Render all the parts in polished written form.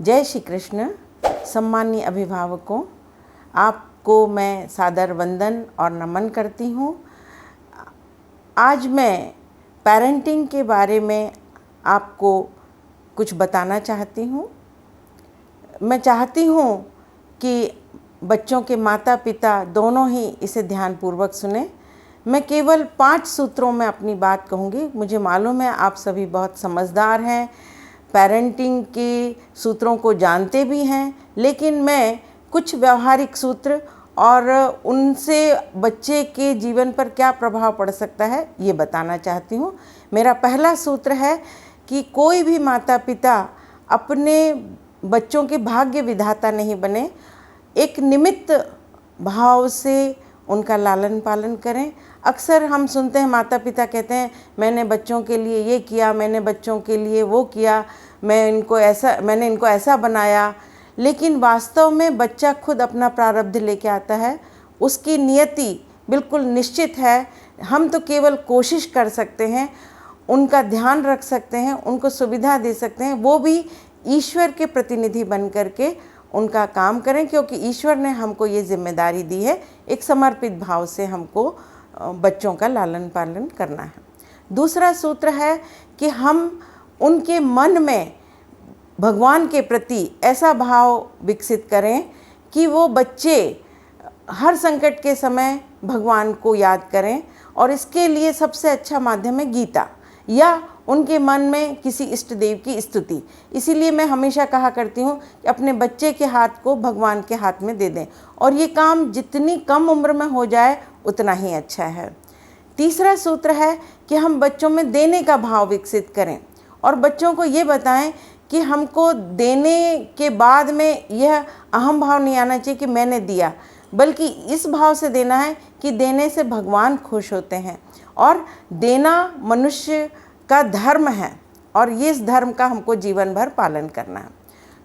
जय श्री कृष्ण। सम्मानीय अभिभावकों, आपको मैं सादर वंदन और नमन करती हूँ। आज मैं पेरेंटिंग के बारे में आपको कुछ बताना चाहती हूँ। मैं चाहती हूँ कि बच्चों के माता पिता दोनों ही इसे ध्यानपूर्वक सुने। मैं केवल 5 सूत्रों में अपनी बात कहूँगी। मुझे मालूम है आप सभी बहुत समझदार हैं, पेरेंटिंग के सूत्रों को जानते भी हैं, लेकिन मैं कुछ व्यवहारिक सूत्र और उनसे बच्चे के जीवन पर क्या प्रभाव पड़ सकता है ये बताना चाहती हूँ। मेरा पहला सूत्र है कि कोई भी माता पिता अपने बच्चों के भाग्य विधाता नहीं बने। एक निमित्त भाव से उनका लालन पालन करें। अक्सर हम सुनते हैं माता पिता कहते हैं मैंने बच्चों के लिए ये किया, मैंने बच्चों के लिए वो किया, मैंने इनको ऐसा बनाया, लेकिन वास्तव में बच्चा खुद अपना प्रारब्ध लेके आता है। उसकी नियति बिल्कुल निश्चित है। हम तो केवल कोशिश कर सकते हैं, उनका ध्यान रख सकते हैं, उनको सुविधा दे सकते हैं, वो भी ईश्वर के प्रतिनिधि बन करके उनका काम करें, क्योंकि ईश्वर ने हमको ये जिम्मेदारी दी है। एक समर्पित भाव से हमको बच्चों का लालन पालन करना है। दूसरा सूत्र है कि हम उनके मन में भगवान के प्रति ऐसा भाव विकसित करें कि वो बच्चे हर संकट के समय भगवान को याद करें, और इसके लिए सबसे अच्छा माध्यम है गीता या उनके मन में किसी इष्ट देव की स्तुति। इसीलिए मैं हमेशा कहा करती हूँ कि अपने बच्चे के हाथ को भगवान के हाथ में दे दें, और ये काम जितनी कम उम्र में हो जाए उतना ही अच्छा है। तीसरा सूत्र है कि हम बच्चों में देने का भाव विकसित करें और बच्चों को ये बताएं कि हमको देने के बाद में यह अहम भाव नहीं आना चाहिए कि मैंने दिया, बल्कि इस भाव से देना है कि देने से भगवान खुश होते हैं, और देना मनुष्य का धर्म है और ये इस धर्म का हमको जीवन भर पालन करना है।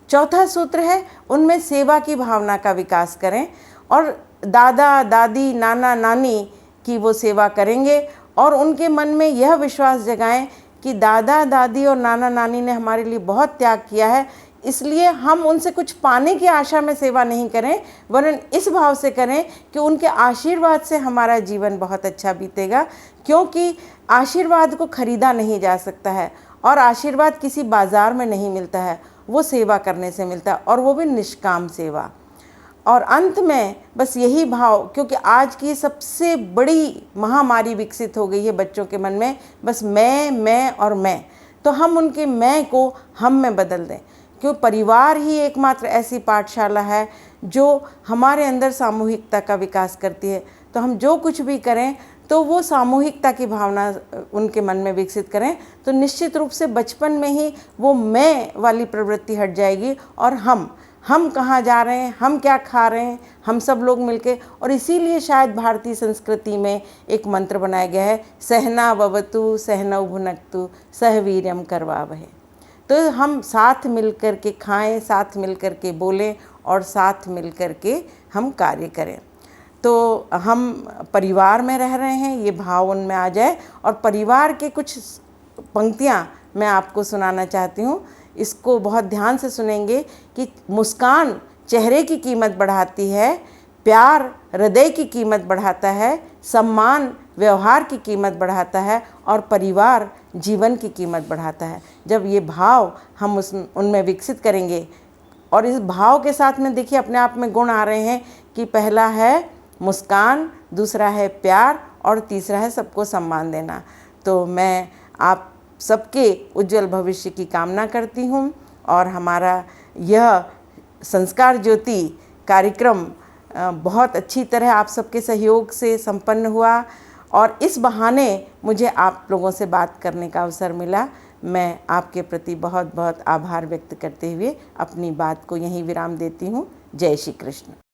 चौथा सूत्र है उनमें सेवा की भावना का विकास करें, और दादा दादी नाना नानी की वो सेवा करेंगे और उनके मन में यह विश्वास जगाएं कि दादा दादी और नाना नानी ने हमारे लिए बहुत त्याग किया है, इसलिए हम उनसे कुछ पाने की आशा में सेवा नहीं करें, वरन इस भाव से करें कि उनके आशीर्वाद से हमारा जीवन बहुत अच्छा बीतेगा। क्योंकि आशीर्वाद को खरीदा नहीं जा सकता है और आशीर्वाद किसी बाज़ार में नहीं मिलता है, वो सेवा करने से मिलता है, और वो भी निष्काम सेवा। और अंत में बस यही भाव, क्योंकि आज की सबसे बड़ी महामारी विकसित हो गई है बच्चों के मन में, बस मैं और मैं, तो हम उनके मैं को हम में बदल दें। क्यों परिवार ही एकमात्र ऐसी पाठशाला है जो हमारे अंदर सामूहिकता का विकास करती है। तो हम जो कुछ भी करें तो वो सामूहिकता की भावना उनके मन में विकसित करें, तो निश्चित रूप से बचपन में ही वो मैं वाली प्रवृत्ति हट जाएगी, और हम कहाँ जा रहे हैं, हम क्या खा रहे हैं, हम सब लोग मिलके। और इसीलिए शायद भारतीय संस्कृति में एक मंत्र बनाया गया है, सहना भवतु सहनौ भुनक्तु सह वीर्यम करवावहै। तो हम साथ मिलकर के खाएं, साथ मिलकर के बोलें और साथ मिलकर के हम कार्य करें। तो हम परिवार में रह रहे हैं, ये भाव उनमें आ जाए। और परिवार के कुछ पंक्तियाँ मैं आपको सुनाना चाहती हूँ, इसको बहुत ध्यान से सुनेंगे कि मुस्कान चेहरे की कीमत बढ़ाती है, प्यार हृदय की कीमत बढ़ाता है, सम्मान व्यवहार की कीमत बढ़ाता है, और परिवार जीवन की कीमत बढ़ाता है। जब ये भाव हम उनमें विकसित करेंगे, और इस भाव के साथ में देखिए अपने आप में गुण आ रहे हैं कि पहला है मुस्कान, दूसरा है प्यार, और तीसरा है सबको सम्मान देना। तो मैं आप सबके उज्जवल भविष्य की कामना करती हूँ, और हमारा यह संस्कार ज्योति कार्यक्रम बहुत अच्छी तरह आप सबके सहयोग से संपन्न हुआ, और इस बहाने मुझे आप लोगों से बात करने का अवसर मिला। मैं आपके प्रति बहुत बहुत आभार व्यक्त करते हुए अपनी बात को यहीं विराम देती हूँ। जय श्री कृष्ण।